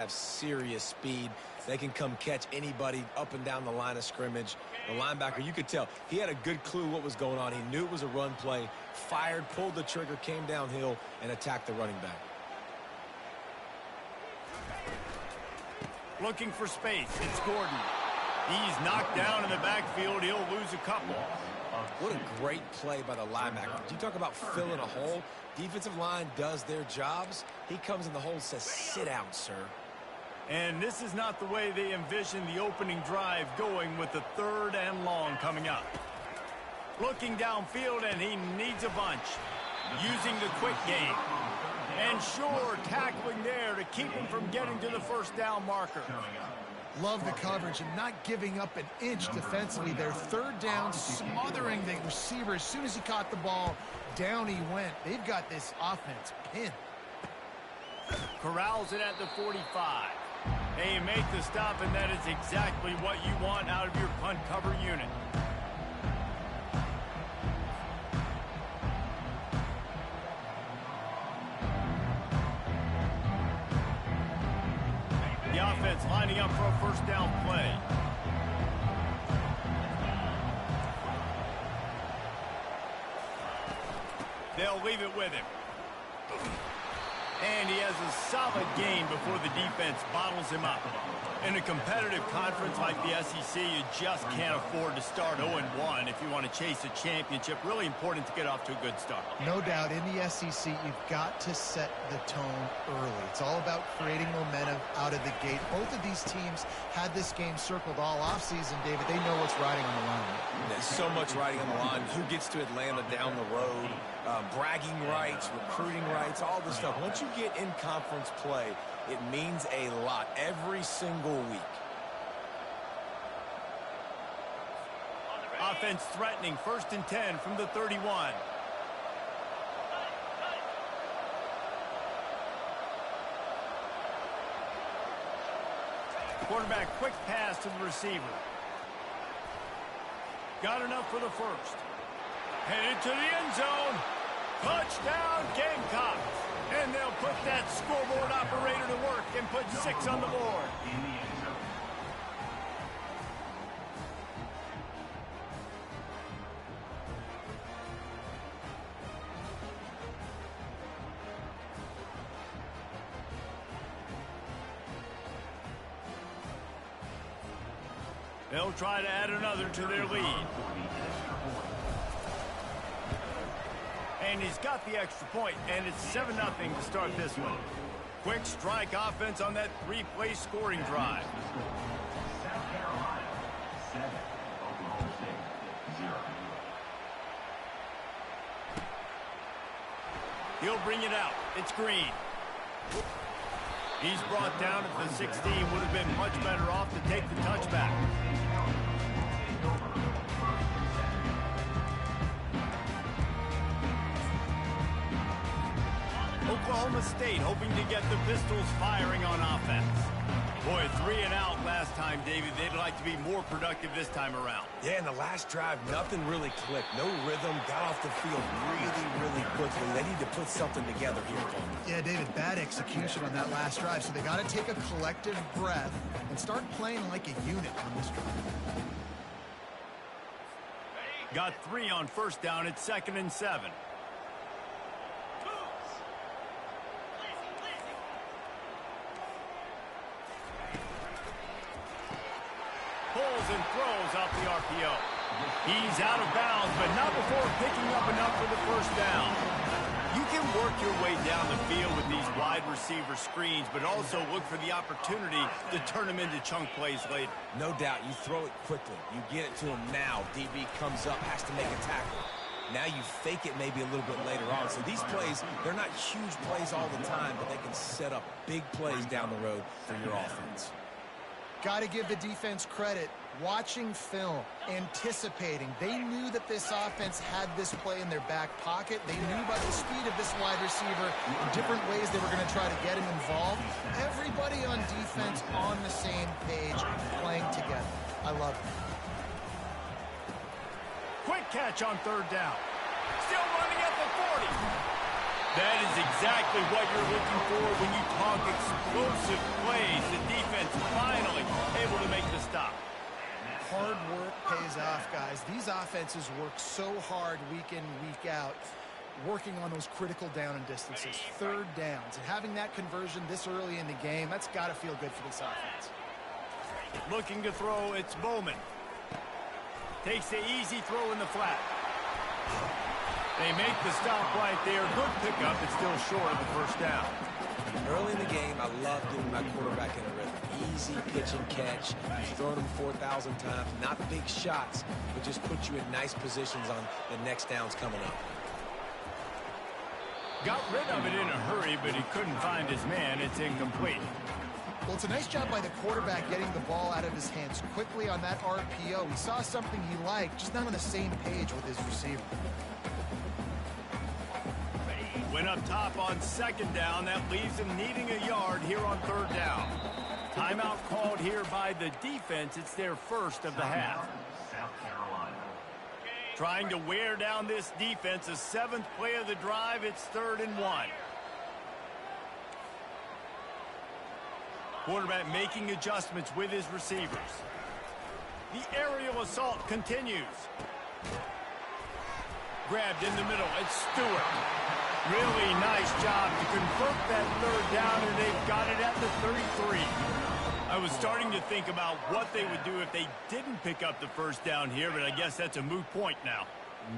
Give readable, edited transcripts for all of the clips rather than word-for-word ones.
have serious speed. They can come catch anybody up and down the line of scrimmage. The linebacker, you could tell, he had a good clue what was going on. He knew it was a run play, fired, pulled the trigger, came downhill, and attacked the running back. Looking for space. It's Gordon. He's knocked down in the backfield. He'll lose a couple. What a great play by the linebacker. You talk about filling a hole. Defensive line does their jobs. He comes in the hole and says, sit down, sir. And this is not the way they envision the opening drive going with the 3rd and long coming up. Looking downfield, and he needs a bunch. Using the quick game. And sure, tackling there to keep him from getting to the 1st down marker. Love the coverage and not giving up an inch defensively. Their 3rd down, smothering the receiver. As soon as he caught the ball, down he went. They've got this offense pinned. Corrals it at the 45. Hey, make the stop, and that is exactly what you want out of your punt cover unit. The offense lining up for a 1st down play. They'll leave it with him. And he has a solid gain before the defense bottles him up. In a competitive conference like the SEC, you just can't afford to start 0-1 if you want to chase a championship. Really important to get off to a good start. No doubt, in the SEC, you've got to set the tone early. It's all about creating momentum out of the gate. Both of these teams had this game circled all offseason, David. They know what's riding on the line. There's so much riding on the line. Who gets to Atlanta down the road? Bragging rights, recruiting rights, all this stuff. Once you get in conference play, it means a lot every single week. Offense threatening, 1st and 10 from the 31. Quarterback, quick pass to the receiver. Got enough for the 1st. Headed to the end zone. Touchdown, Gamecocks. And they'll put that scoreboard operator to work and put 6 on the board. They'll try to add another to their lead. And he's got the extra point, and it's 7-0 to start this one. Quick strike offense on that 3-play scoring drive. He'll bring it out. It's Green. He's brought down at the 16. Would have been much better off to take the touchback. Oklahoma State hoping to get the Pistols firing on offense. Boy, 3 and out last time, David. They'd like to be more productive this time around. Yeah, in the last drive, nothing really clicked. No rhythm, got off the field really quickly. They need to put something together here. Yeah, David, bad execution on that last drive, so they got to take a collective breath and start playing like a unit on this drive. Got 3 on 1st down. It's 2nd and 7. Pulls and throws off the RPO. He's out of bounds, but not before picking up enough for the 1st down. You can work your way down the field with these wide receiver screens, but also look for the opportunity to turn them into chunk plays later. No doubt, you throw it quickly. You get it to him now. DB comes up, has to make a tackle. Now you fake it maybe a little bit later on. So these plays, they're not huge plays all the time, but they can set up big plays down the road for your offense. Got to give the defense credit. Watching film, anticipating. They knew that this offense had this play in their back pocket. They knew about the speed of this wide receiver, the different ways they were going to try to get him involved. Everybody on defense on the same page, playing together. I love it. Quick catch on 3rd down. Still running at the 40. That is exactly what you're looking for when you talk explosive plays. The defense finally able to make the stop. Hard work pays off, guys. These offenses work so hard week in, week out, working on those critical down and distances, third downs. And having that conversion this early in the game, that's got to feel good for this offense. Looking to throw, it's Bowman. Takes the easy throw in the flat. They make the stop right there. Good pickup. It's still short of the first down. Early in the game, I love getting my quarterback in a rhythm. Easy pitch and catch. He's thrown them 4,000 times. Not big shots, but just put you in nice positions on the next downs coming up. Got rid of it in a hurry, but he couldn't find his man. It's incomplete. Well, it's a nice job by the quarterback getting the ball out of his hands quickly on that RPO. He saw something he liked, just not on the same page with his receiver. Went up top on second down. That leaves him needing a yard here on third down. Timeout called here by the defense. It's their first of the half. Trying to wear down this defense. The seventh play of the drive. It's 3rd and 1. Quarterback making adjustments with his receivers. The aerial assault continues. Grabbed in the middle. It's Stewart. Really nice job to convert that third down, and they've got it at the 33. I was starting to think about what they would do if they didn't pick up the first down here, but I guess that's a moot point now.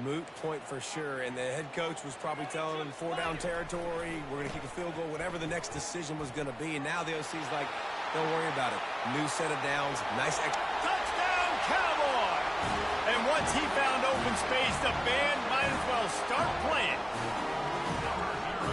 Moot point for sure, and the head coach was probably telling them 4-down territory, we're going to kick a field goal, whatever the next decision was going to be, and now the OC's like, don't worry about it. New set of downs, nice Touchdown, Cowboy! And once he found open space, the band might as well start playing.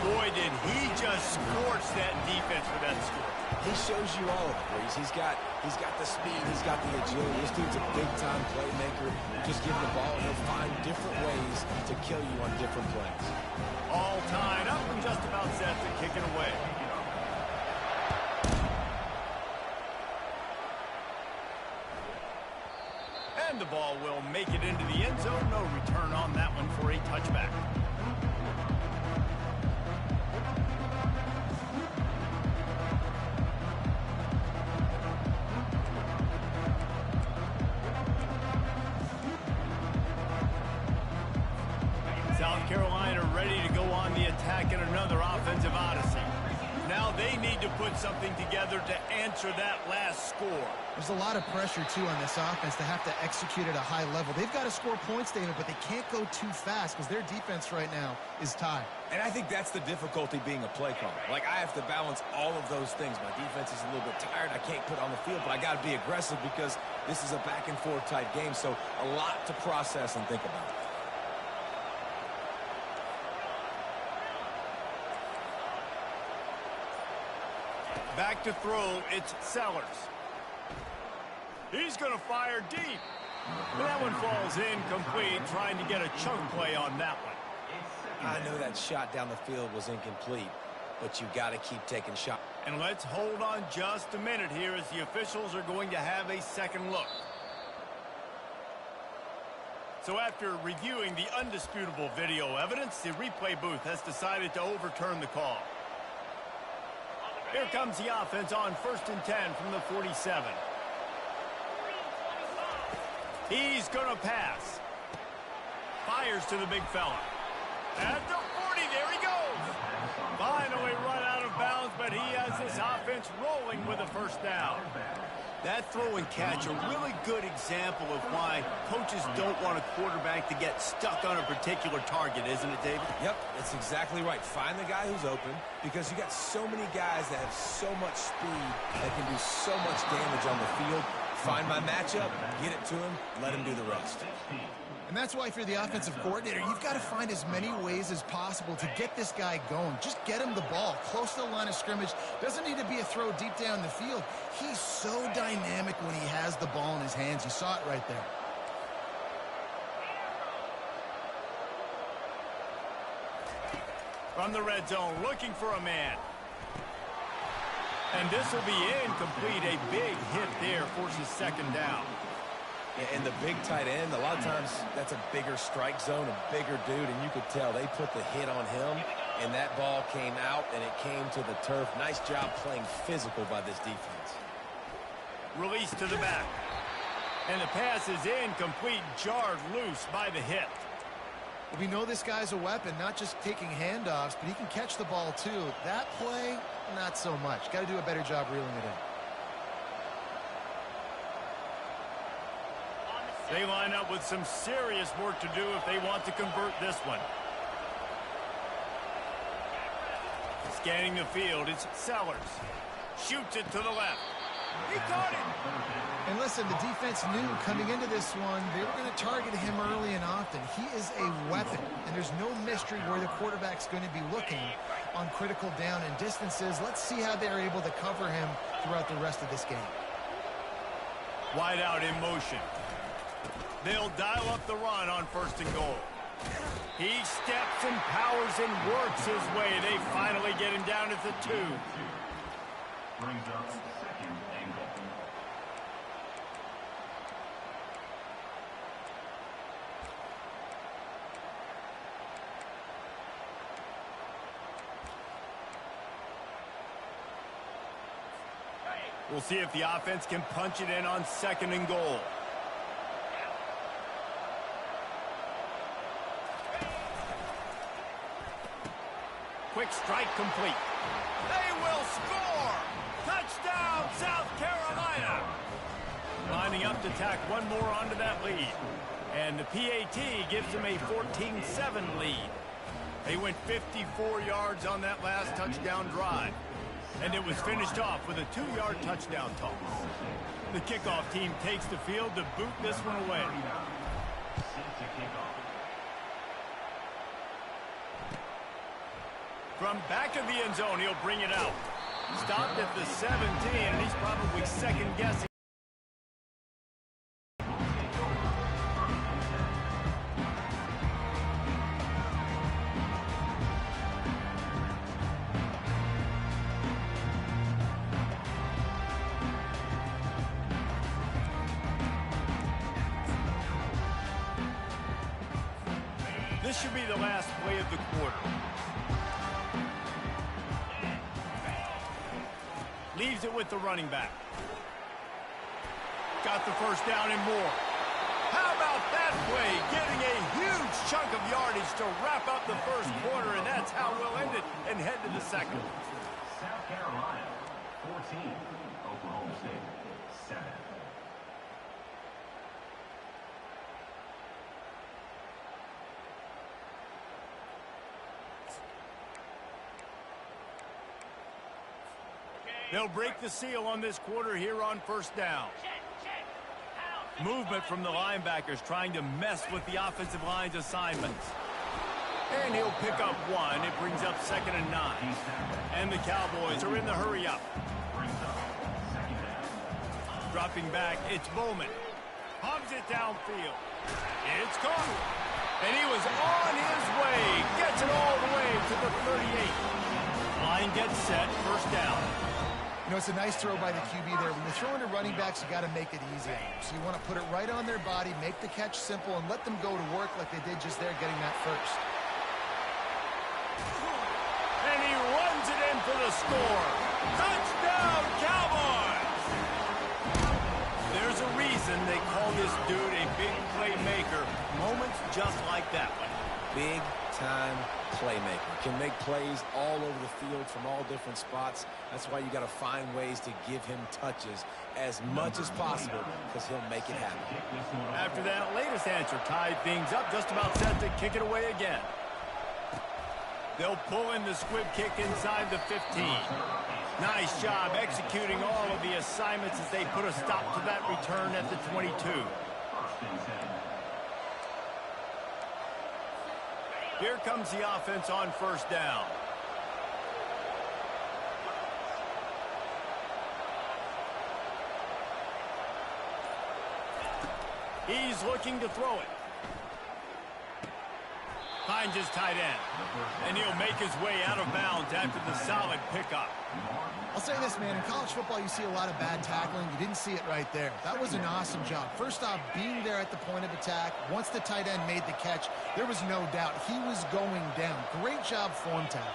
Boy, did he just scorch that defense for that score. He shows you all of it, Breeze. He's got the speed, he's got the agility. This dude's a big-time playmaker. You just give him the ball, and he'll find different ways to kill you on different plays. All tied up and just about set to kick it away. And the ball will make it into the end zone. No return on that one for a touchback. South Carolina ready to go on the attack in another offensive odyssey. Now they need to put something together to answer that last score. There's a lot of pressure, too, on this offense to have to execute at a high level. They've got to score points, David, but they can't go too fast because their defense right now is tied. And I think that's the difficulty being a play caller. Like, I have to balance all of those things. My defense is a little bit tired. I can't put on the field, but I got to be aggressive because this is a back-and-forth type game, so a lot to process and think about. Back to throw, it's Sellers. He's going to fire deep. But that one falls incomplete, trying to get a chunk play on that one. I know that shot down the field was incomplete, but you got to keep taking shots. And let's hold on just a minute here as the officials are going to have a second look. So after reviewing the undisputable video evidence, the replay booth has decided to overturn the call. Here comes the offense on 1st and 10 from the 47. He's going to pass. Fires to the big fella. At the 40, there he goes. Finally run out of bounds, but he has this offense rolling with a first down. That throw and catch, a really good example of why coaches don't want a quarterback to get stuck on a particular target, isn't it, David? Yep, that's exactly right. Find the guy who's open because you got so many guys that have so much speed that can do so much damage on the field. Find my matchup, get it to him, let him do the rest. And that's why if you're the offensive coordinator, you've got to find as many ways as possible to get this guy going. Just get him the ball close to the line of scrimmage. Doesn't need to be a throw deep down the field. He's so dynamic when he has the ball in his hands. You saw it right there. From the red zone, looking for a man. And this will be incomplete. A big hit there, forces second down. And the big tight end, a lot of times that's a bigger strike zone, a bigger dude, and you could tell they put the hit on him, And that ball came out, and it came to the turf. Nice job playing physical by this defense. Release to the back. And the pass is incomplete, jarred loose by the hit. We know this guy's a weapon, not just taking handoffs, but he can catch the ball too. That play, not so much. Got to do a better job reeling it in. They line up with some serious work to do if they want to convert this one. Scanning the field, it's Sellers. Shoots it to the left. He caught it! And listen, the defense knew coming into this one, they were going to target him early and often. He is a weapon, and there's no mystery where the quarterback's going to be looking on critical down and distances. Let's see how they're able to cover him throughout the rest of this game. Wide out in motion. They'll dial up the run on 1st and goal. He steps and powers and works his way. They finally get him down at the 2. Brings up 2nd and goal. We'll see if the offense can punch it in on 2nd and goal. Quick strike complete. They will score! Touchdown, South Carolina! Lining up to tack one more onto that lead. And the PAT gives them a 14-7 lead. They went 54 yards on that last touchdown drive. And it was finished off with a 2-yard touchdown toss. The kickoff team takes the field to boot this one away. From back of the end zone, he'll bring it out. Stopped at the 17, and he's probably second-guessing. This should be the last play of the quarter. Leaves it with the running back. Got the first down and more. How about that play? Getting a huge chunk of yardage to wrap up the first quarter, and that's how we'll end it and head to the second. South Carolina, 14. Oklahoma State, 7. They'll break the seal on this quarter here on 1st down. Movement from the linebackers trying to mess with the offensive line's assignments. And he'll pick up 1. It brings up 2nd and 9. And the Cowboys are in the hurry up. Dropping back, it's Bowman. Pumps it downfield. It's caught. And he was on his way. Gets it all the way to the 38. Line gets set, 1st down. You know, it's a nice throw by the QB there. When you're throwing to running backs, you got to make it easy. So you want to put it right on their body, make the catch simple, and let them go to work like they did just there getting that first. And he runs it in for the score. Touchdown, Cowboys! There's a reason they call this dude a big playmaker. Moments just like that one. Big-time playmaker. Can make plays all over the field from all different spots. That's why you got to find ways to give him touches as much as possible, because he'll make it happen. After that latest answer tied things up, just about set to kick it away again. They'll pull in the squib kick inside the 15. Nice job executing all of the assignments as they put a stop to that return at the 22. Here comes the offense on 1st down. He's looking to throw it. Finds his tight end. And he'll make his way out of bounds after the solid pickup. I'll say this, man. In college football, you see a lot of bad tackling. You didn't see it right there. That was an awesome job. First off, being there at the point of attack. Once the tight end made the catch, there was no doubt he was going down. Great job form tackle.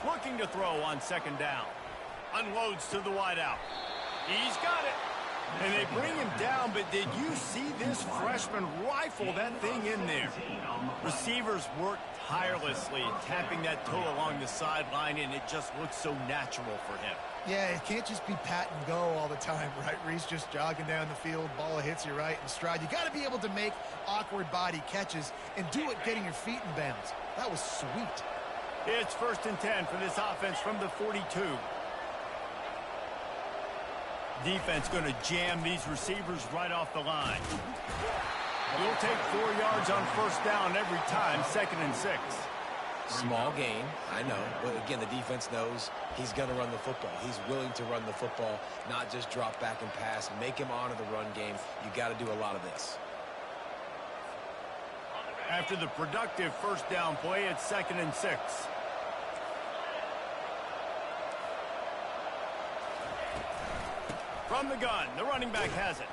Looking to throw on second down. Unloads to the wideout. He's got it. And they bring him down, but did you see this freshman rifle that thing in there? Receivers work tirelessly, tapping that toe along the sideline, and it just looks so natural for him. Yeah, it can't just be pat and go all the time, right? Reese just jogging down the field, ball hits you right in stride. You got to be able to make awkward body catches and do it getting your feet in bounds. That was sweet. It's 1st and 10 for this offense from the 42. Defense going to jam these receivers right off the line. We'll take 4 yards on first down every time, 2nd and 6. Small gain, I know. But again, the defense knows he's going to run the football. He's willing to run the football, not just drop back and pass. Make him honor the run game. You got to do a lot of this. After the productive first down play, it's 2nd and 6. From the gun, the running back has it.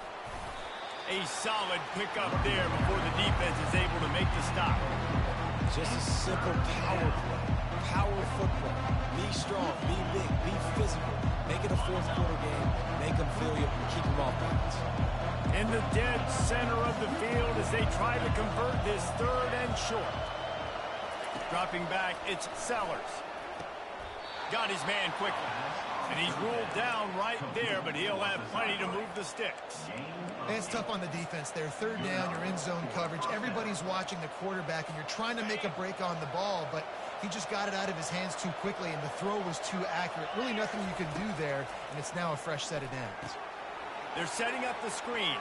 A solid pickup there before the defense is able to make the stop. Just a simple power play. Power football. Be strong, be big, be physical. Make it a fourth quarter game. Make them feel you, keep them off balance. In the dead center of the field as they try to convert this 3rd and short. Dropping back, it's Sellers. Got his man quickly. And he's ruled down right there, but he'll have plenty to move the sticks. It's tough on the defense there. 3rd down, you're in zone coverage. Everybody's watching the quarterback, and you're trying to make a break on the ball, but he just got it out of his hands too quickly, and the throw was too accurate. Really nothing you can do there, and it's now a fresh set of downs. They're setting up the screen.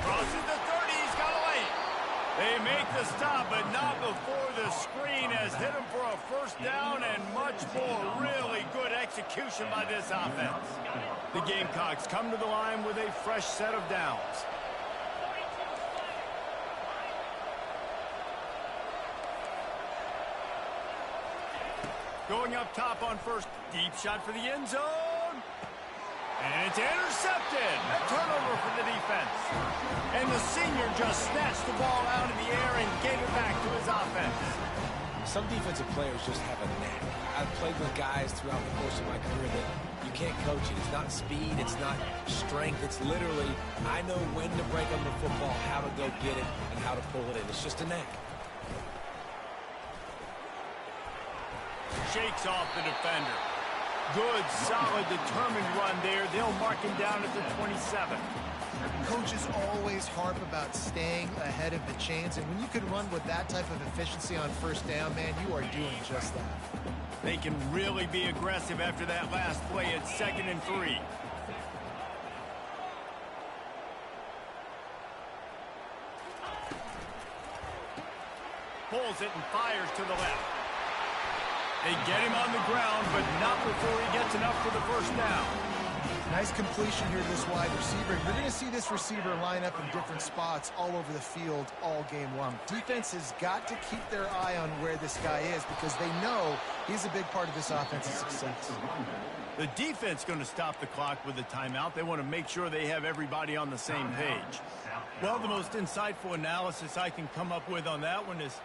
Crosses the 30, he's got a lane. They make the stop, but not before the screen has hit him for a first down and much more. Really good execution by this offense. The Gamecocks come to the line with a fresh set of downs. Going up top on first, deep shot for the end zone. And it's intercepted. A turnover for the defense. And the senior just snatched the ball out of the air and gave it back to his offense. Some defensive players just have a knack. I've played with guys throughout the course of my career that you can't coach it. It's not speed. It's not strength. It's literally, I know when to break on the football, how to go get it, and how to pull it in. It's just a knack. Shakes off the defender. Good, solid, determined run there. They'll mark him down at the 27. Coaches always harp about staying ahead of the chains, and when you can run with that type of efficiency on first down, man, you are doing just that. They can really be aggressive after that last play at 2nd and 3. Pulls it and fires to the left. They get him on the ground, but not before he gets enough for the first down. Nice completion here to this wide receiver. You're going to see this receiver line up in different spots all over the field all game long. Defense has got to keep their eye on where this guy is because they know he's a big part of this offense's success. The defense going to stop the clock with a timeout. They want to make sure they have everybody on the same page. Well, the most insightful analysis I can come up with on that one is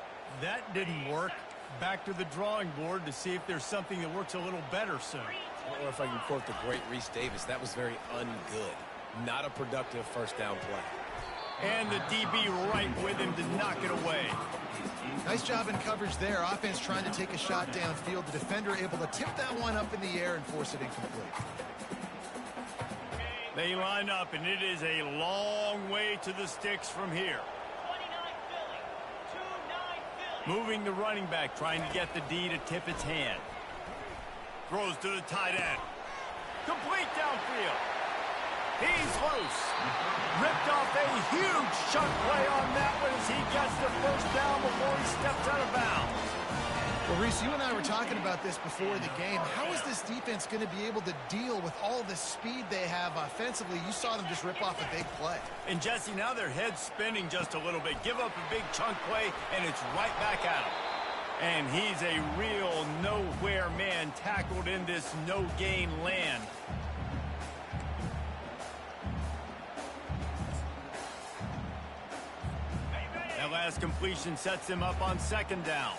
that didn't work. Back to the drawing board to see if there's something that works a little better soon. Or if I can quote the great Reese Davis, that was very ungood. Not a productive first down play. And the DB right with him to knock it away. Nice job in coverage there. Offense trying to take a shot downfield. The defender able to tip that one up in the air and force it incomplete. They line up, and it is a long way to the sticks from here. Moving the running back, trying to get the D to tip its hand. Throws to the tight end. Complete downfield. He's loose. Ripped off a huge chunk play on that one as he gets the first down before he steps out of bounds. Well, Reese, you and I were talking about this before the game. How is this defense going to be able to deal with all the speed they have offensively? You saw them just rip off a big play. And Jesse, now their head's spinning just a little bit. Give up a big chunk play, and it's right back at him. And he's a real nowhere man tackled in this no-gain land. That last completion sets him up on second down.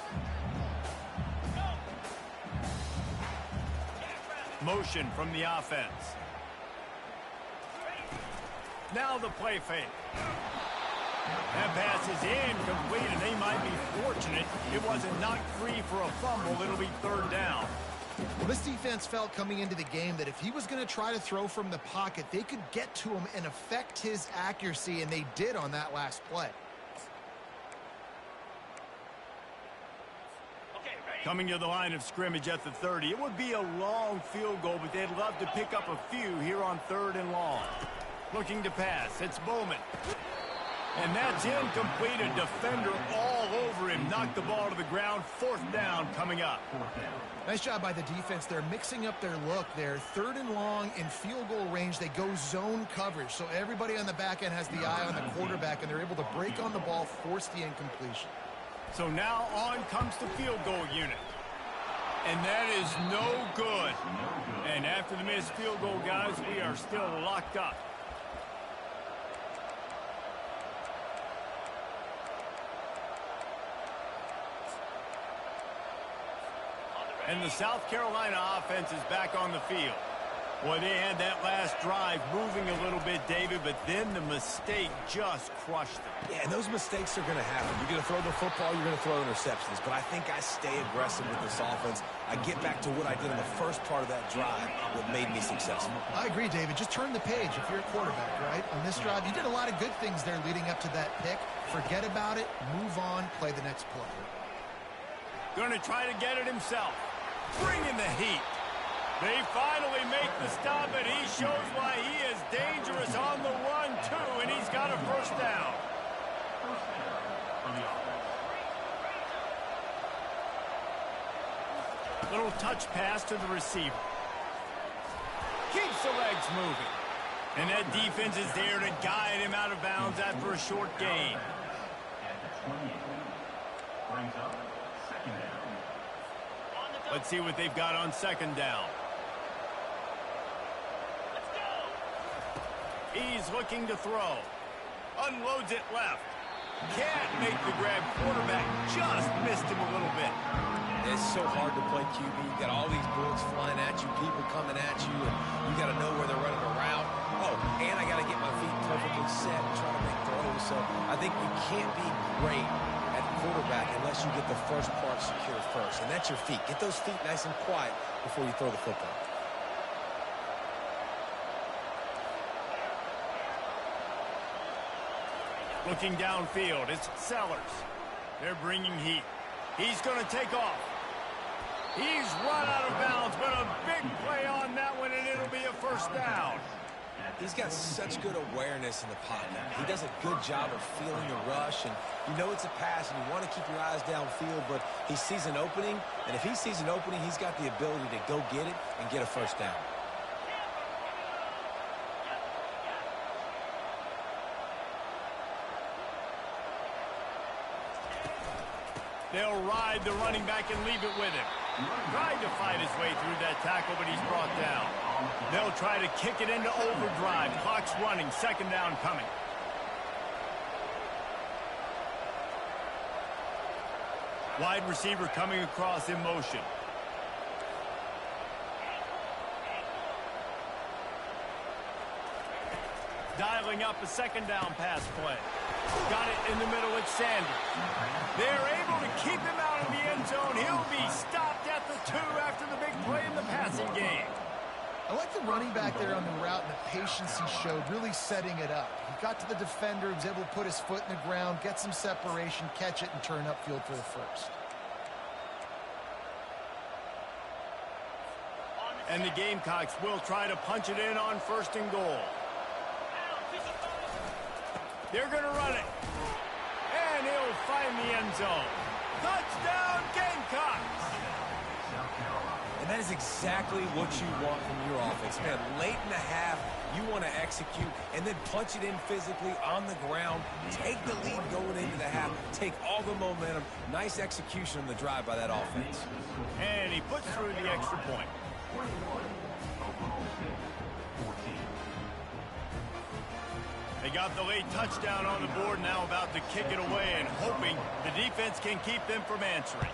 Motion from the offense. Now the play fake. That pass is incomplete, and they might be fortunate it wasn't knocked free for a fumble. It'll be third down. Well, this defense felt coming into the game that if he was going to try to throw from the pocket, they could get to him and affect his accuracy, and they did on that last play. Coming to the line of scrimmage at the 30. It would be a long field goal, but they'd love to pick up a few here on third and long. Looking to pass. It's Bowman. And that's incomplete. A defender all over him. Knocked the ball to the ground. Fourth down coming up. Nice job by the defense. They're mixing up their look there. Third and long in field goal range. They go zone coverage. So everybody on the back end has the eye on the quarterback, and they're able to break on the ball, force the incompletion. So now on comes the field goal unit. And that is no good. And after the missed field goal, guys, we are still locked up. And the South Carolina offense is back on the field. Boy, they had that last drive moving a little bit, David, but then the mistake just crushed them. Yeah, and those mistakes are going to happen. You're going to throw the football, you're going to throw interceptions. But I think I stay aggressive with this offense. I get back to what I did in the first part of that drive, what made me successful. I agree, David. Just turn the page if you're a quarterback, right? On this drive, you did a lot of good things there leading up to that pick. Forget about it, move on, play the next play. Going to try to get it himself. Bring in the heat. They finally make the stop, and he shows why he is dangerous on the run, too, and he's got a first down. Little touch pass to the receiver. Keeps the legs moving. And that defense is there to guide him out of bounds after a short gain. Brings up second down. Let's see what they've got on second down. He's looking to throw. Unloads it left. Can't make the grab. Quarterback just missed him a little bit. It's so hard to play QB. You got all these bullets flying at you, people coming at you, and you got to know where they're running around. Oh, and I got to get my feet perfectly set and try to make throws. So I think you can't be great at quarterback unless you get the first part secure first, and that's your feet. Get those feet nice and quiet before you throw the football. Looking downfield, it's Sellers. They're bringing heat. He's going to take off. He's run out of bounds, but a big play on that one, and it'll be a first down. He's got such good awareness in the pocket. He does a good job of feeling the rush, and you know it's a pass, and you want to keep your eyes downfield, but he sees an opening, and if he sees an opening, he's got the ability to go get it and get a first down. They'll ride the running back and leave it with him. Tried to fight his way through that tackle, but he's brought down. They'll try to kick it into overdrive. Clock's running. Second down coming. Wide receiver coming across in motion. Dialing up a second down pass play. Got it in the middle with Sanders. They're able to keep him out of the end zone. He'll be stopped at the 2 after the big play in the passing game. I like the running back there on the route and the patience he showed, really setting it up. He got to the defender, was able to put his foot in the ground, get some separation, catch it, and turn upfield for the first. And the Gamecocks will try to punch it in on first and goal. They're going to run it. And he'll find the end zone. Touchdown, Gamecocks! And that is exactly what you want from your offense. Man, late in the half, you want to execute and then punch it in physically on the ground. Take the lead going into the half. Take all the momentum. Nice execution on the drive by that offense. And he puts through the extra point. They got the late touchdown on the board, now about to kick it away and hoping the defense can keep them from answering.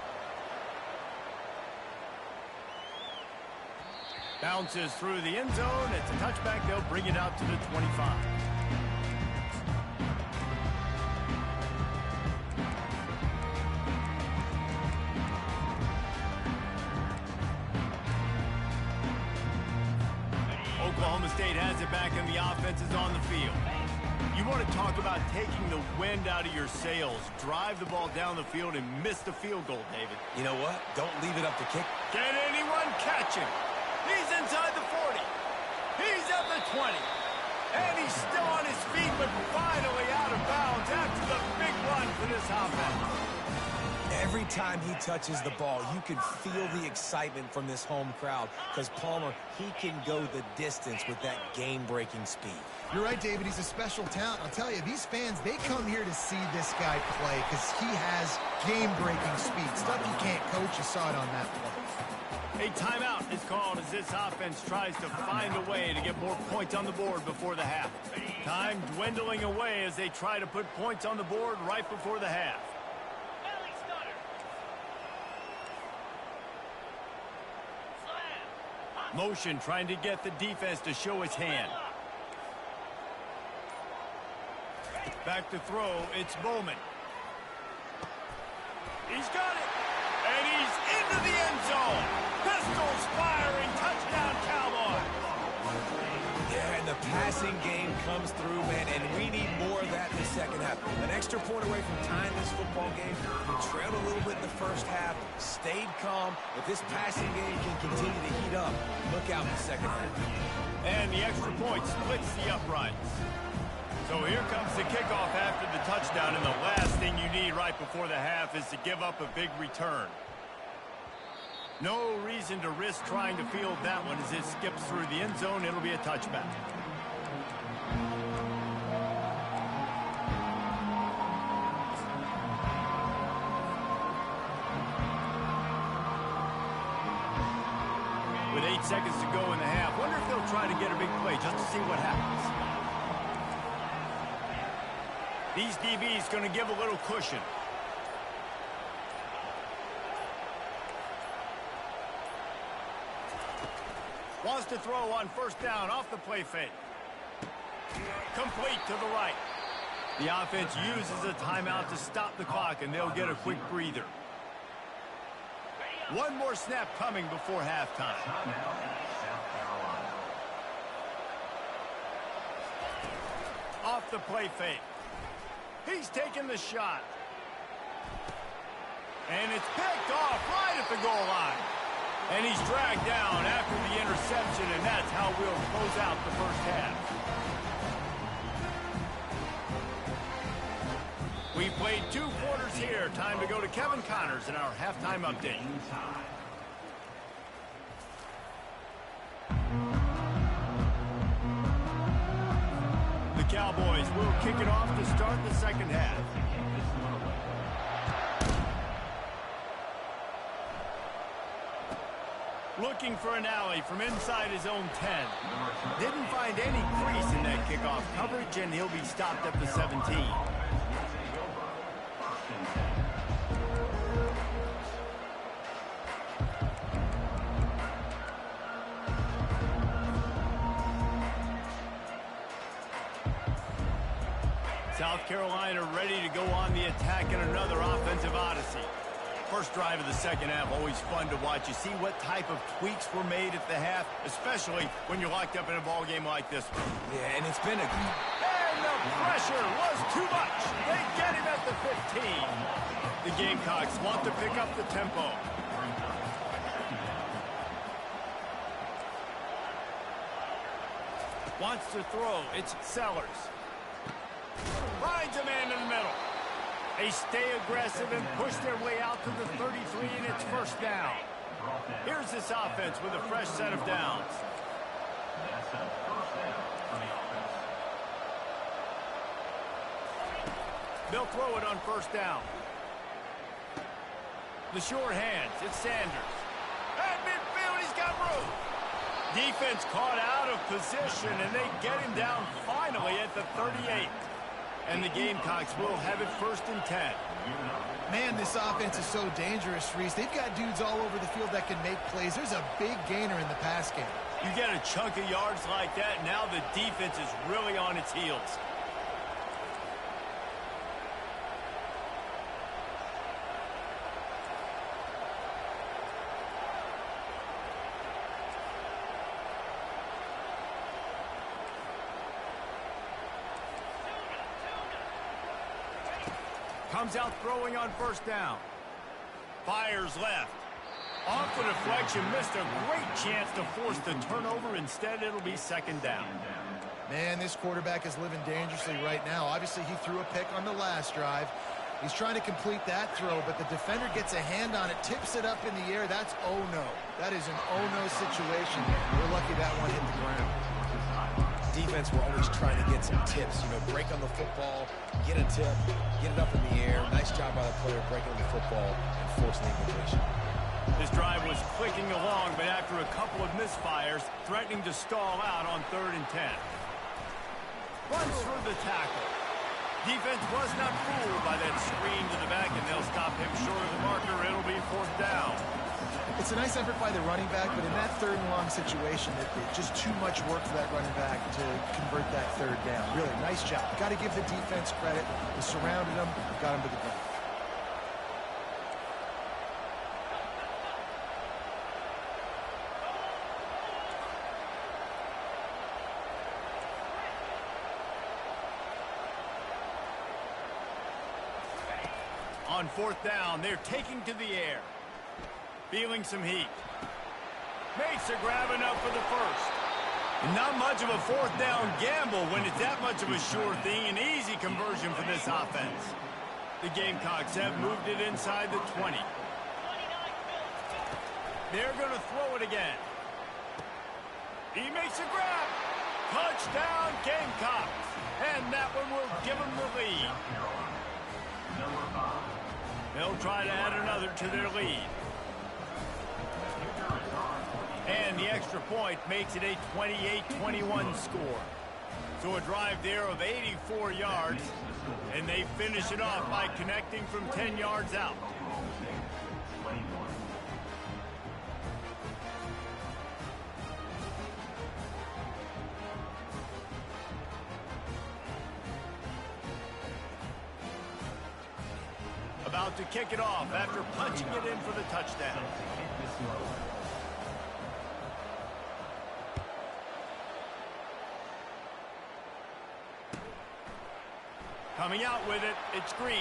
Bounces through the end zone. It's a touchback. They'll bring it out to the 25. Oklahoma State has it back and the offense is on the field. You want to talk about taking the wind out of your sails. Drive the ball down the field and miss the field goal, David. You know what? Don't leave it up to kick. Can anyone catch him? He's inside the 40. He's at the 20. And he's still on his feet, but finally out of bounds after the big run for this offense. Every time he touches the ball, you can feel the excitement from this home crowd because Palmer, he can go the distance with that game-breaking speed. You're right, David. He's a special talent. I'll tell you, these fans, they come here to see this guy play because he has game-breaking speed. Stuff you can't coach. You saw it on that play. A timeout is called as this offense tries to find a way to get more points on the board before the half. Time dwindling away as they try to put points on the board right before the half. Motion trying to get the defense to show its hand. Back to throw, it's Bowman. He's got it, and he's into the end zone. Pistols firing, touchdown Cowboys. Yeah, and the passing game comes through, man, and we need more of that in the second half. An extra point away from tying this football game. We trailed a little bit in the first half, stayed calm. If this passing game can continue to heat up, look out in the second half. And the extra point splits the uprights. So here comes the kickoff after the touchdown, and the last thing you need right before the half is to give up a big return. No reason to risk trying to field that one as it skips through the end zone. It'll be a touchback. With 8 seconds to go in the half, wonder if they'll try to get a big play just to see what happens. These DBs going to give a little cushion. Wants to throw on first down off the play fake. Complete to the right. The offense uses a timeout to stop the clock, and they'll get a quick breather. One more snap coming before halftime. Off the play fake. He's taking the shot. And it's picked off right at the goal line. And he's dragged down after the interception, and that's how we'll close out the first half. We played 2 quarters here. Time to go to Kevin Connors in our halftime update. The Cowboys will kick it off to start the second half. Looking for an alley from inside his own 10. Didn't find any crease in that kickoff coverage, and he'll be stopped at the 17. South Carolina ready to go on the attack in another offensive odyssey. First drive of the second half, always fun to watch. You see what type of tweaks were made at the half, especially when you're locked up in a ball game like this one. Yeah, and it's been a... And the pressure was too much. They get him at the 15. The Gamecocks want to pick up the tempo. Wants to throw. It's Sellers. Finds a man in the middle. They stay aggressive and push their way out to the 33, and it's first down. Here's this offense with a fresh set of downs. That's a first down for the offense. They'll throw it on first down. The short hands, it's Sanders. At midfield, he's got room. Defense caught out of position, and they get him down finally at the 38. And the Gamecocks will have it first and 10. Man, this offense is so dangerous, Reese. They've got dudes all over the field that can make plays. There's a big gainer in the pass game. You get a chunk of yards like that, now the defense is really on its heels. Comes out throwing on first down. Fires left. Off the deflection, missed a great chance to force the turnover. Instead, it'll be second down. Man, this quarterback is living dangerously right now. Obviously, he threw a pick on the last drive. He's trying to complete that throw, but the defender gets a hand on it, tips it up in the air. That's oh-no. That is an oh-no situation. We're lucky that one hit the ground. Defense, we're always trying to get some tips. You know, break on the football, get a tip, get it up in the air. Nice job by the player breaking on the football and forcing the incompletion. This drive was clicking along, but after a couple of misfires, threatening to stall out on 3rd and 10. Runs through the tackle. Defense was not fooled by that screen to the back, and they'll stop him short of the marker. It'll be 4th down. It's a nice effort by the running back, but in that 3rd and long situation, it's just too much work for that running back to convert that 3rd down. Really, nice job. Got to give the defense credit. They surrounded him, got him to the ground. On 4th down, they're taking to the air. Feeling some heat. Makes a grab enough for the first. And not much of a 4th down gamble when it's that much of a sure thing. An easy conversion for this offense. The Gamecocks have moved it inside the 20. They're going to throw it again. He makes a grab. Touchdown, Gamecocks. And that one will give them the lead. They'll try to add another to their lead. And the extra point makes it a 28-21 score. So a drive there of 84 yards, and they finish it off by connecting from 10 yards out. About to kick it off after punching it in for the touchdown. Coming out with it, it's Green.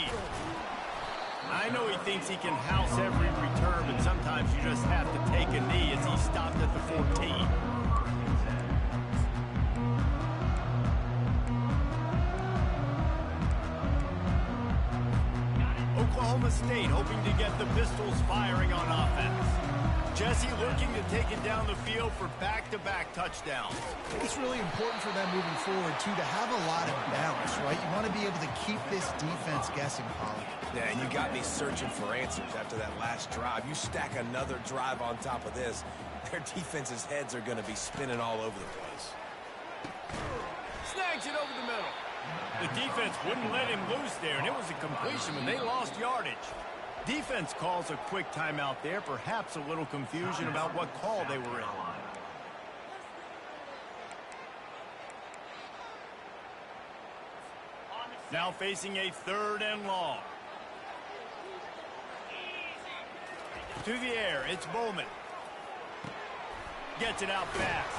I know he thinks he can house every return, but sometimes you just have to take a knee as he stopped at the 14. Oklahoma State hoping to get the Pistols firing on offense. Jesse looking to take it down the field for back-to-back touchdowns. I think it's really important for them moving forward, too, to have a lot of balance, right? You want to be able to keep this defense guessing, Pollock. Yeah, and you got me searching for answers after that last drive. You stack another drive on top of this, their defense's heads are going to be spinning all over the place. Snags it over the middle. The defense wouldn't let him loose there, and it was a completion, but they lost yardage. Defense calls a quick timeout there, perhaps a little confusion about what call they were in. Now facing a 3rd and long. To the air, it's Bowman. Gets it out fast.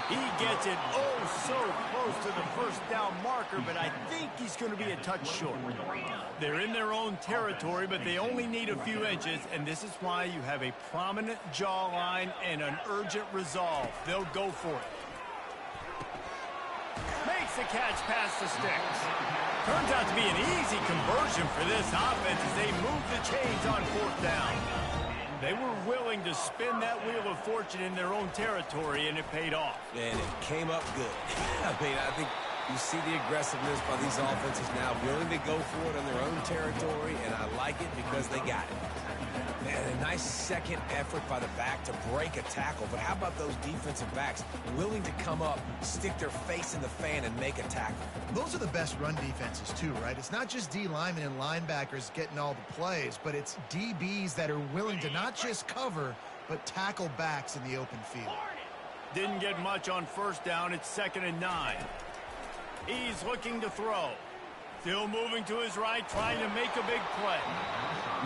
He gets it oh so close to the first down marker, but I think he's going to be a touch short. They're in their own territory, but they only need a few inches, and this is why you have a prominent jawline and an urgent resolve. They'll go for it. Makes the catch past the sticks. Turns out to be an easy conversion for this offense as they move the chains on 4th down. They were willing to spin that wheel of fortune in their own territory, and it paid off. And it came up good. I mean, I think you see the aggressiveness by these offenses now, willing to go for it on their own territory, and I like it because they got it. Man, a nice second effort by the back to break a tackle, but how about those defensive backs willing to come up, stick their face in the fan, and make a tackle? Those are the best run defenses too, right? It's not just D linemen and linebackers getting all the plays, but it's DBs that are willing to not just cover, but tackle backs in the open field. Didn't get much on 1st down. It's 2nd and 9. He's looking to throw. Still moving to his right, trying to make a big play.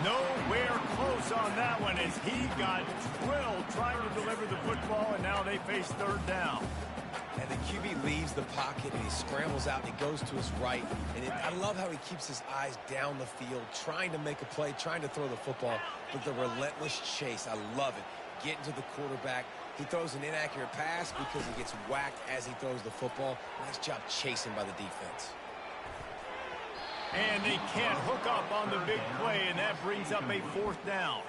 Nowhere close on that one as he got drilled trying to deliver the football, and now they face 3rd down. And the QB leaves the pocket, and he scrambles out, and he goes to his right. And I love how he keeps his eyes down the field, trying to make a play, trying to throw the football, but the relentless chase, I love it. Getting to the quarterback. He throws an inaccurate pass because he gets whacked as he throws the football. Nice job chasing by the defense. And they can't hook up on the big play, and that brings up a 4th down.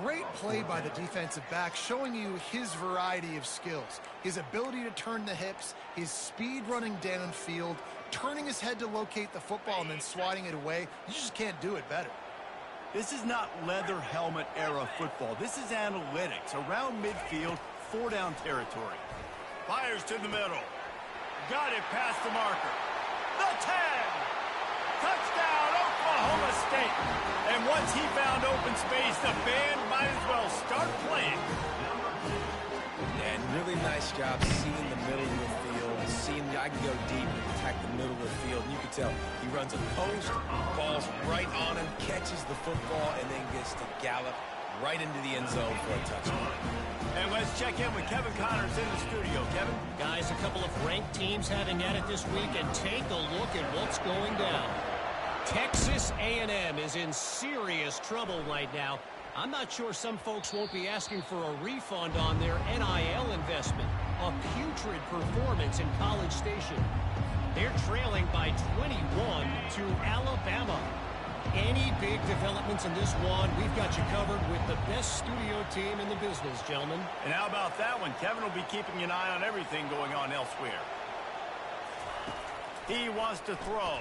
Great play by the defensive back, showing you his variety of skills. His ability to turn the hips, his speed running downfield, turning his head to locate the football and then swatting it away. You just can't do it better. This is not leather helmet era football. This is analytics. Around midfield, 4-down territory. Fires to the middle. Got it past the marker. The 10! Touchdown, Oklahoma State! And once he found open space, the band might as well start playing. And really nice job seeing the middle of the field, seeing I can go deep and attack the middle of the field. And you can tell he runs a post, falls right on him, catches the football, and then gets to gallop right into the end zone for a touchdown. And let's check in with Kevin Connors in the studio. Kevin? Guys, a couple of ranked teams having at it this week, and take a look at what's going down. Texas A&M is in serious trouble right now. I'm not sure some folks won't be asking for a refund on their NIL investment. A putrid performance in College Station. They're trailing by 21 to Alabama. Any big developments in this one, we've got you covered with the best studio team in the business, gentlemen. And how about that one? Kevin will be keeping an eye on everything going on elsewhere. He wants to throw.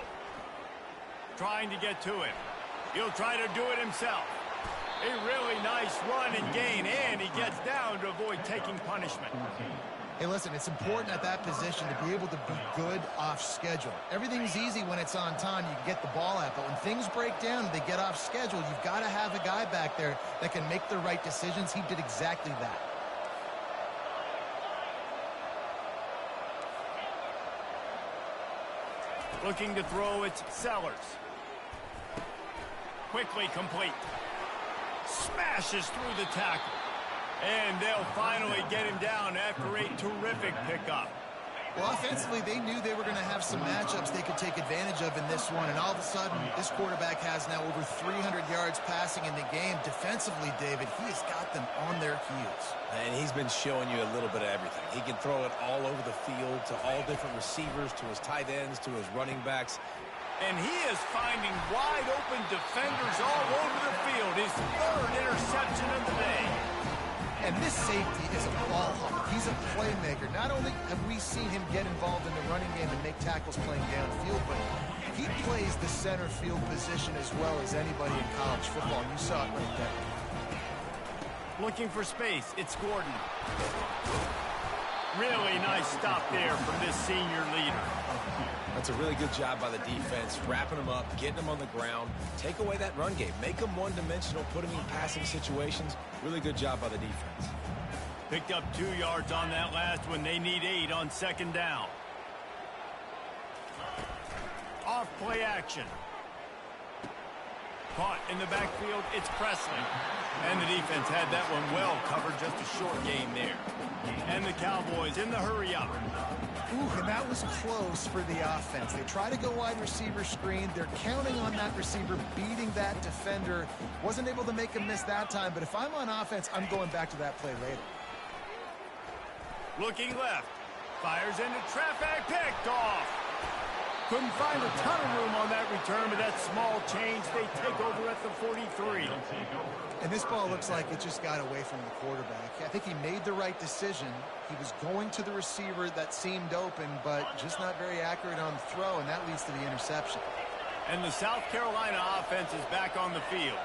Trying to get to him. He'll try to do it himself. A really nice run and gain, and he gets down to avoid taking punishment. Hey, listen, it's important at that position to be able to be good off schedule. Everything's easy when it's on time. You can get the ball out, but when things break down and they get off schedule, you've got to have a guy back there that can make the right decisions. He did exactly that. Looking to throw, it's Sellers. Quickly complete. Smashes through the tackle. And they'll finally get him down after a terrific pickup. Well, offensively, they knew they were going to have some matchups they could take advantage of in this one, and all of a sudden, this quarterback has now over 300 yards passing in the game. Defensively, David, he has got them on their heels. And he's been showing you a little bit of everything. He can throw it all over the field to all different receivers, to his tight ends, to his running backs. And he is finding wide-open defenders all over the field. His third interception of the day. And this safety is a ball hawk. He's a playmaker. Not only have we seen him get involved in the running game and make tackles playing downfield, but he plays the center field position as well as anybody in college football. You saw it right there. Looking for space. It's Gordon. Really nice stop there from this senior leader. That's a really good job by the defense, wrapping them up, getting them on the ground. Take away that run game. Make them one-dimensional, put them in passing situations. Really good job by the defense. Picked up 2 yards on that last one. They need 8 on 2nd down. Off play action. Caught in the backfield, it's Presley. And the defense had that one well covered, just a short game there. And the Cowboys in the hurry up. Ooh, and that was close for the offense. They try to go wide receiver screen. They're counting on that receiver beating that defender. Wasn't able to make him miss that time, but if I'm on offense, I'm going back to that play later. Looking left. Fires into traffic, picked off. Couldn't find a ton of room on that return, but that small change, they take over at the 43. And this ball looks like it just got away from the quarterback. I think he made the right decision. He was going to the receiver that seemed open, but just not very accurate on the throw, and that leads to the interception. And the South Carolina offense is back on the field.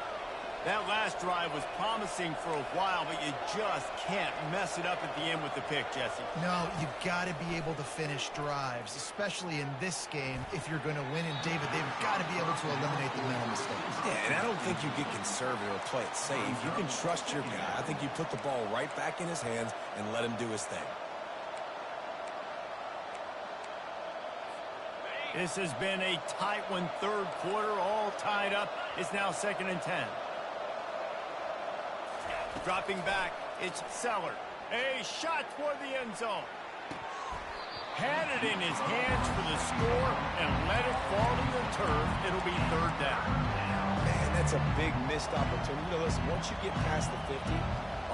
That last drive was promising for a while, but you just can't mess it up at the end with the pick, Jesse. No, you've got to be able to finish drives, especially in this game if you're going to win. And, David, they've got to be able to eliminate the mental mistakes. Yeah, and I don't think you get conservative or play it safe. You can trust your guy. I think you put the ball right back in his hands and let him do his thing. This has been a tight one, third quarter, all tied up. It's now 2nd and 10. Dropping back, it's Seller. A shot toward the end zone. Had it in his hands for the score and let it fall to the turf. It'll be 3rd down. Man, that's a big missed opportunity. You know, listen, once you get past the 50,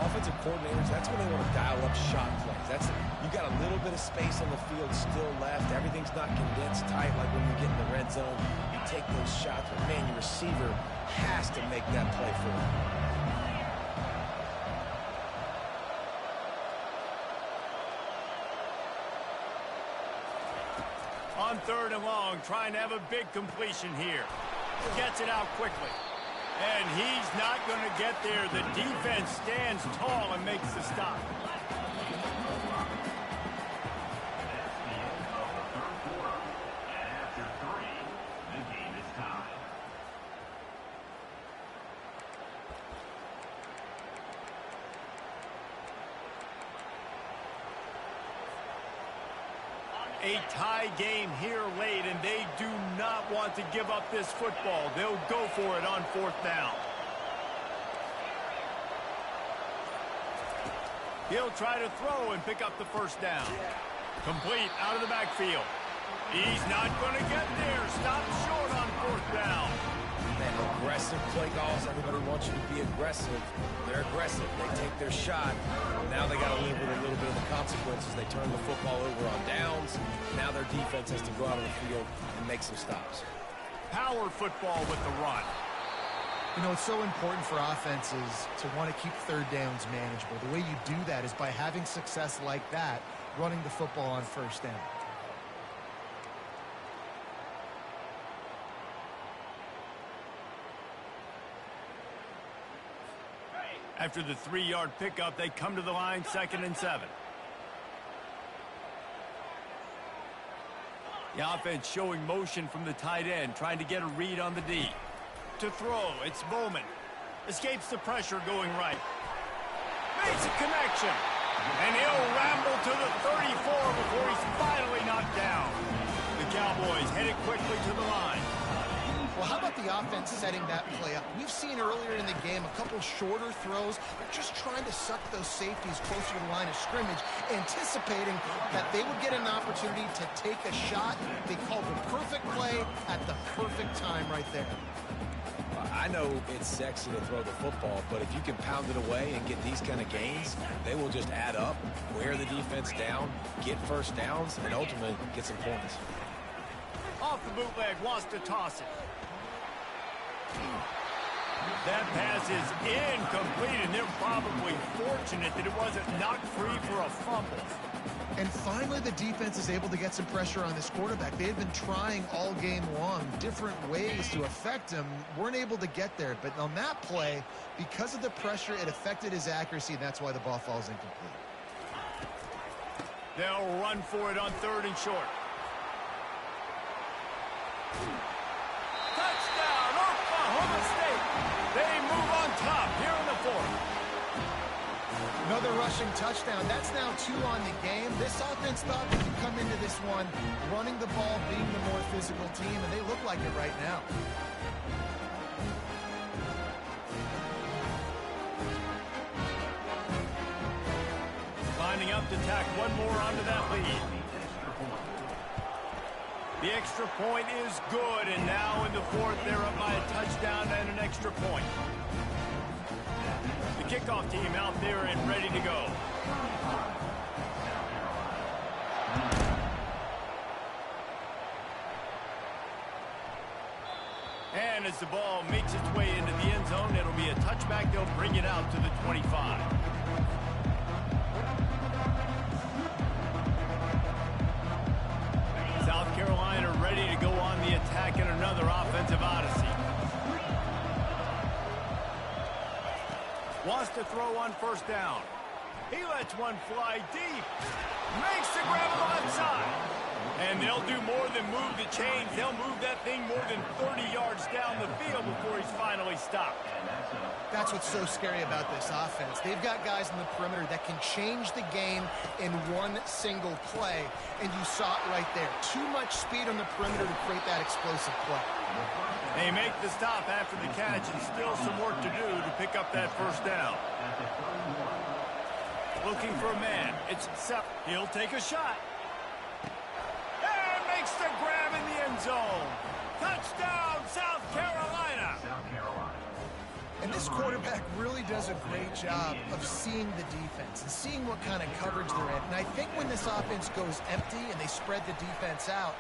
offensive coordinators, that's when they want to dial up shot plays. You got a little bit of space on the field still left. Everything's not condensed tight like when you get in the red zone. You take those shots, but man, your receiver has to make that play for you. On 3rd and long, trying to have a big completion here. Gets it out quickly. And he's not going to get there. The defense stands tall and makes the stop. After 3, the game is tied. A tie game here late, and they do not want to give up this football. They'll go for it on 4th down. He'll try to throw and pick up the 1st down. Complete out of the backfield. He's not going to get there. Stop short on 4th down. Man, aggressive play calls. Everybody wants you to be aggressive. They're aggressive. They take their shot. Now they got to live with a little bit of the consequences. They turn the football over on downs. Now their defense has to go out on the field and make some stops. Power football with the run. You know, it's so important for offenses to want to keep 3rd downs manageable. The way you do that is by having success like that, running the football on 1st down. After the 3-yard pickup, they come to the line, 2nd and 7. The offense showing motion from the tight end, trying to get a read on the D. To throw, it's Bowman. Escapes the pressure going right. Makes a connection. And he'll ramble to the 34 before he's finally knocked down. The Cowboys headed quickly to the line. Well, how about the offense setting that play up? We've seen earlier in the game a couple shorter throws. They're just trying to suck those safeties closer to the line of scrimmage, anticipating that they would get an opportunity to take a shot. They called the perfect play at the perfect time right there. I know it's sexy to throw the football, but if you can pound it away and get these kind of gains, they will just add up, wear the defense down, get 1st downs, and ultimately get some points. Off the bootleg, wants to toss it. That pass is incomplete, and they're probably fortunate that it wasn't knocked free for a fumble. And finally, the defense is able to get some pressure on this quarterback. They had been trying all game long different ways to affect him. Weren't able to get there. But on that play, because of the pressure, it affected his accuracy, and that's why the ball falls incomplete. They'll run for it on 3rd and short. Touchdown, Oklahoma State. They move on top here in the 4th. Another rushing touchdown. That's now 2 on the game. This offense thought they could come into this one running the ball, being the more physical team, and they look like it right now. Lining up to tack one more onto that lead. The extra point is good, and now in the 4th, they're up by a touchdown and an extra point. The kickoff team out there and ready to go. And as the ball makes its way into the end zone, it'll be a touchback. They'll bring it out to the 25. South Carolina ready to go on the attack in another offensive odyssey. Wants to throw on first down. He lets one fly deep. Makes the grab on the left side. And they'll do more than move the chains. They'll move that thing more than 30 yards down the field before he's finally stopped. That's what's so scary about this offense. They've got guys in the perimeter that can change the game in one single play, and you saw it right there. Too much speed on the perimeter to create that explosive play. They make the stop after the catch, and still some work to do to pick up that first down. Looking for a man. It's Seth. He'll take a shot. And makes the grab in the end zone. Touchdown, South Carolina. And this quarterback really does a great job of seeing the defense and seeing what kind of coverage they're in. And I think when this offense goes empty and they spread the defense out,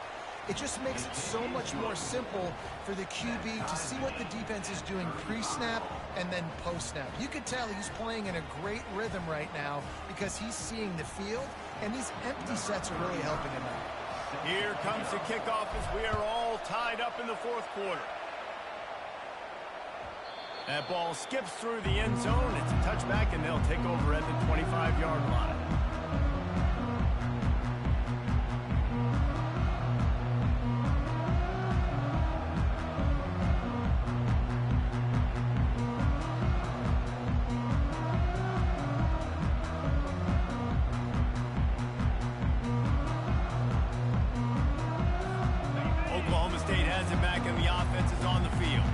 it just makes it so much more simple for the QB to see what the defense is doing pre-snap and then post-snap. You could tell he's playing in a great rhythm right now because he's seeing the field, and these empty sets are really helping him out. Here comes the kickoff as we are all tied up in the fourth quarter. That ball skips through the end zone. It's a touchback, and they'll take over at the 25-yard line. Oklahoma State has it back, and the offense is on the field.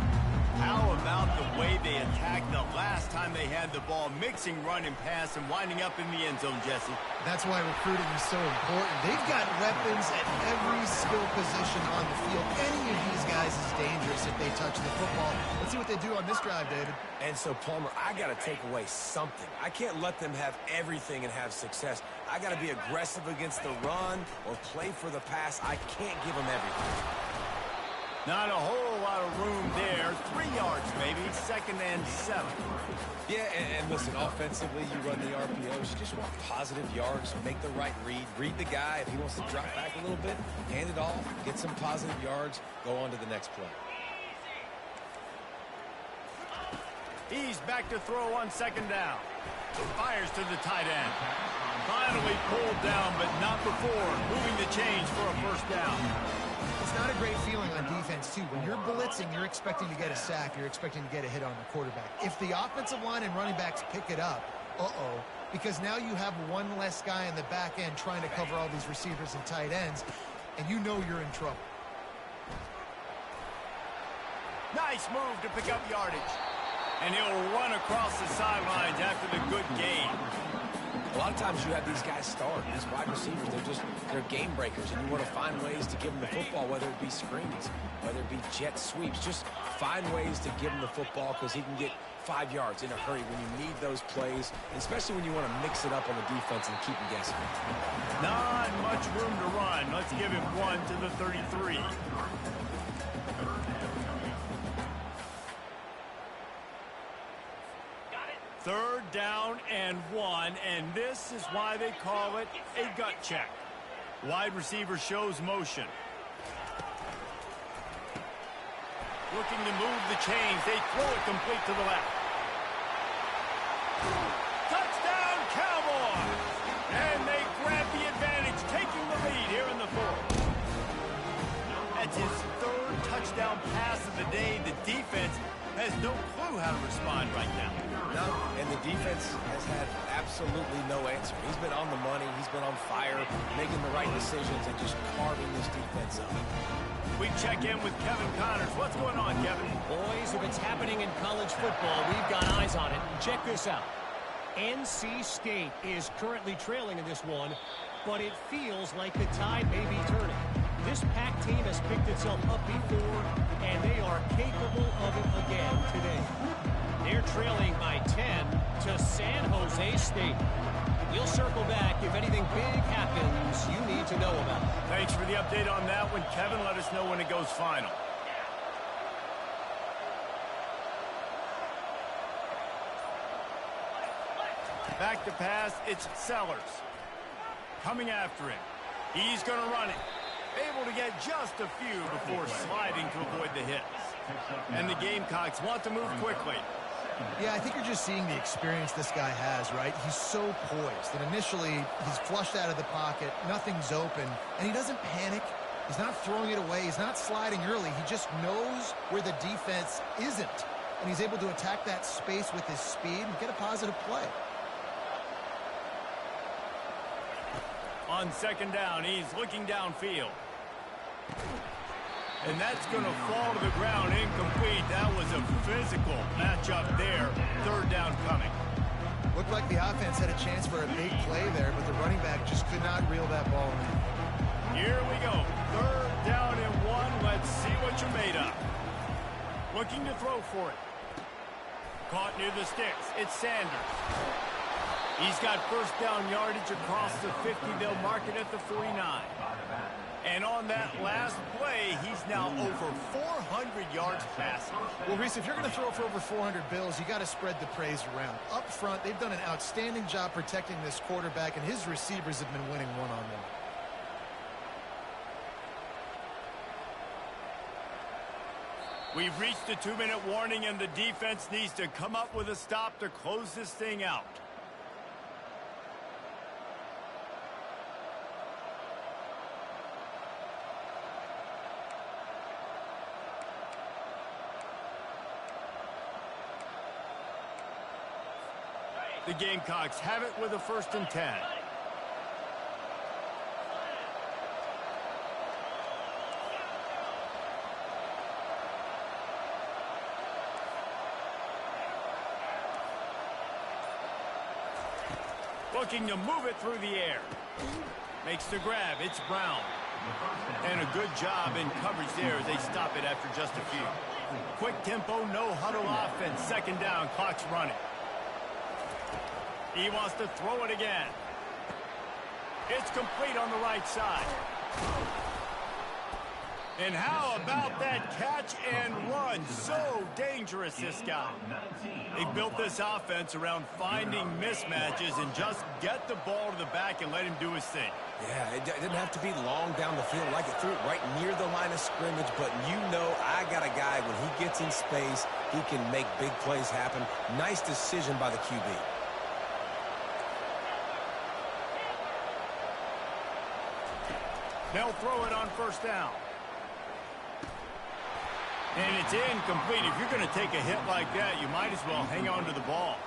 How about the way they attacked the last time they had the ball, mixing run and pass and winding up in the end zone, Jesse? That's why recruiting is so important. They've got weapons at every skill position on the field. Any of these guys is dangerous if they touch the football. Let's see what they do on this drive, David. And so, Palmer, I got to take away something. I can't let them have everything and have success. I got to be aggressive against the run or play for the pass. I can't give them everything. Not a whole lot of room there. 3 yards, maybe. 2nd and 7. Yeah, and listen, offensively, you run the RPOs. You just want positive yards, make the right read. Read the guy. If he wants to drop back a little bit, hand it off, get some positive yards, go on to the next play. He's back to throw on 2nd down. Fires to the tight end. Finally pulled down, but not before. Moving the chains for a first down. It's not a great feeling on defense, too. When you're blitzing, you're expecting to get a sack. You're expecting to get a hit on the quarterback. If the offensive line and running backs pick it up, because now you have one less guy in the back end trying to cover all these receivers and tight ends, and you know you're in trouble. Nice move to pick up yardage. And he'll run across the sidelines after the good gain. A lot of times you have these guys start, these wide receivers, they're game breakers, and you want to find ways to give them the football, whether it be screens, whether it be jet sweeps. Just find ways to give him the football because he can get 5 yards in a hurry when you need those plays, especially when you want to mix it up on the defense and keep them guessing. Not much room to run. Let's give him one to the 33. Third down and 1, and this is why they call it a gut check. Wide receiver shows motion. Looking to move the chains. They throw it complete to the left. Touchdown, Cowboys! And they grab the advantage, taking the lead here in the fourth. That's his 3rd touchdown pass of the day. The defense has no clue how to respond right now. No, and the defense has had absolutely no answer. He's been on the money. He's been on fire, making the right decisions and just carving this defense up. We check in with Kevin Connors. What's going on, Kevin? Boys, if it's happening in college football, we've got eyes on it. Check this out. NC State is currently trailing in this one, but it feels like the tide may be turning. This Pac team has picked itself up before, and they are capable of it again today. They're trailing by 10 to San Jose State. We'll circle back if anything big happens you need to know about. Thanks for the update on that one, Kevin. Let us know when it goes final. Back to pass, it's Sellers. Coming after him. He's going to run it. Able to get just a few before sliding to avoid the hits. And the Gamecocks want to move quickly. Yeah, I think you're just seeing the experience this guy has, right? He's so poised that initially he's flushed out of the pocket, nothing's open, and he doesn't panic. He's not throwing it away. He's not sliding early. He just knows where the defense isn't, and he's able to attack that space with his speed and get a positive play. On second down, he's looking downfield. And that's going to fall to the ground incomplete. That was a physical matchup there. Third down coming. Looked like the offense had a chance for a big play there, but the running back just could not reel that ball in. Here we go. Third down and 1. Let's see what you're made of. Looking to throw for it. Caught near the sticks. It's Sanders. He's got first down yardage across the 50. They'll mark it at the 49. And on that last play, he's now over 400 yards passing. Well, Reese, if you're going to throw for over 400 bills, you got to spread the praise around. Up front, they've done an outstanding job protecting this quarterback, and his receivers have been winning one-on-one. We've reached the 2-minute warning, and the defense needs to come up with a stop to close this thing out. The Gamecocks have it with a 1st and 10. Looking to move it through the air. Makes the grab. It's Brown. And a good job in coverage there as they stop it after just a few. Quick tempo, no huddle offense. Second down, clock's running. He wants to throw it again. It's complete on the right side. And how about that catch and run? So dangerous, this guy. They built this offense around finding mismatches and just get the ball to the back and let him do his thing. Yeah, it didn't have to be long down the field. Like it threw it right near the line of scrimmage, but you know I got a guy, when he gets in space, he can make big plays happen. Nice decision by the QB. They'll throw it on first down. And it's incomplete. If you're going to take a hit like that, you might as well hang on to the ball.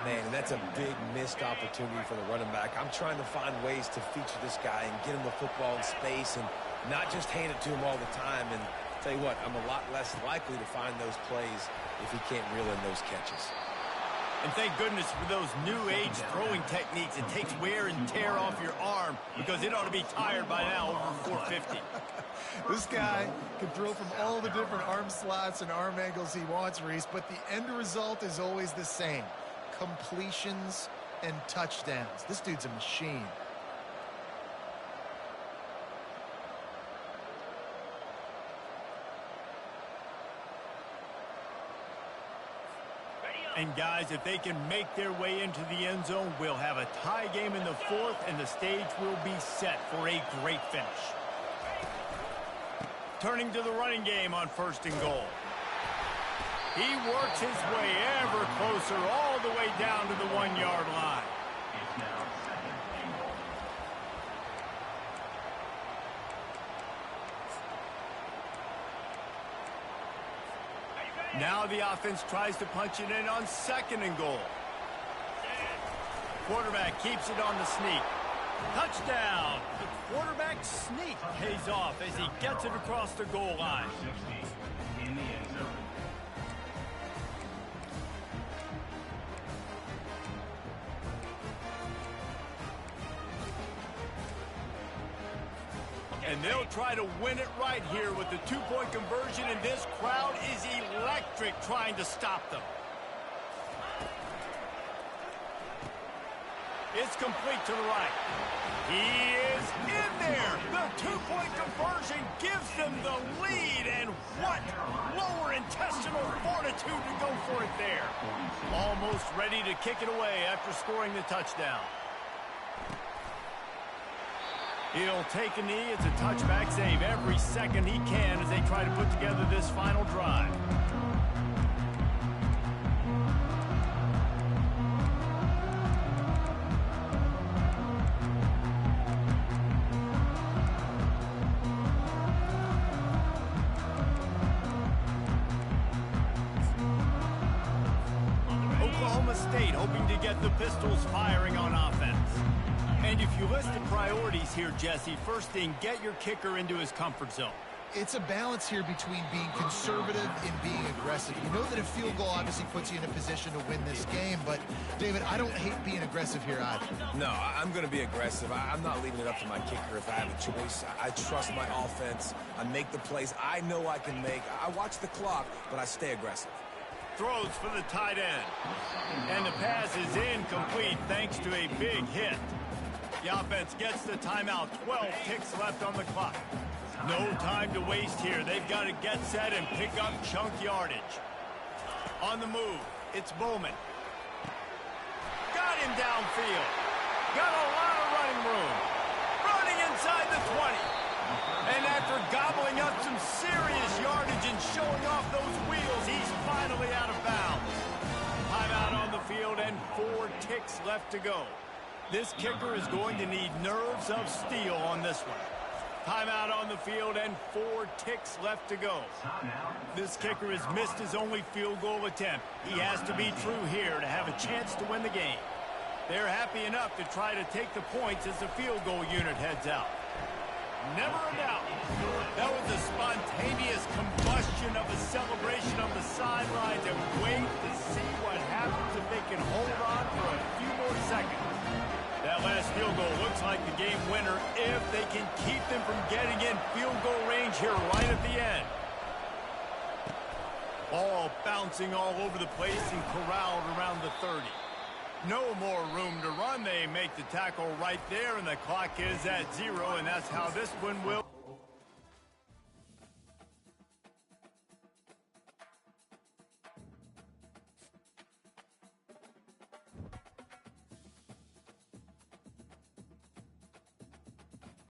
Man, that's a big missed opportunity for the running back. I'm trying to find ways to feature this guy and get him the football in space and not just hand it to him all the time. And tell you what, I'm a lot less likely to find those plays if he can't reel in those catches. And thank goodness for those new age throwing techniques. It takes wear and tear off your arm because it ought to be tired by now over 450. This guy can throw from all the different arm slots and arm angles he wants, Reese, but the end result is always the same. Completions and touchdowns. This dude's a machine. And guys, if they can make their way into the end zone, we'll have a tie game in the 4th, and the stage will be set for a great finish. Turning to the running game on 1st and goal. He works his way ever closer all the way down to the 1-yard line. Now the offense tries to punch it in on 2nd and goal. Quarterback keeps it on the sneak. Touchdown! The quarterback sneak pays off as he gets it across the goal line. In the end zone. And they'll try to win it right here with the 2-point conversion, and this crowd is electric trying to stop them. It's complete to the right. He is in there. The two-point conversion gives them the lead. And what lower intestinal fortitude to go for it there. Almost ready to kick it away after scoring the touchdown. He'll take a knee. It's a touchback save every second he can as they try to put together this final drive. Oklahoma State hoping to get the Pistols firing on offense. And if you list the priorities here, Jesse, first thing, get your kicker into his comfort zone. It's a balance here between being conservative and being aggressive. You know that a field goal obviously puts you in a position to win this game, but, David, I don't hate being aggressive here either. No, I'm going to be aggressive. I'm not leaving it up to my kicker if I have a choice. I trust my offense. I make the plays I know I can make. I watch the clock, but I stay aggressive. Throws for the tight end. And the pass is incomplete thanks to a big hit. The offense gets the timeout. 12 ticks left on the clock. No time to waste here. They've got to get set and pick up chunk yardage. On the move, it's Bowman. Got him downfield. Got a lot of running room. Running inside the 20. And after gobbling up some serious yardage and showing off those wheels, he's finally out of bounds. Timeout on the field and 4 ticks left to go. This kicker is going to need nerves of steel on this one. Timeout on the field and 4 ticks left to go. This kicker has missed his only field goal attempt. He has to be true here to have a chance to win the game. They're happy enough to try to take the points as the field goal unit heads out. Never a doubt. That was a spontaneous combustion of a celebration on the sidelines, and wait to see what happens if they can hold on for a few more seconds. That last field goal looks like the game winner if they can keep them from getting in field goal range here right at the end. Ball bouncing all over the place and corralled around the 30. No more room to run. They make the tackle right there, and the clock is at 0, and that's how this one will...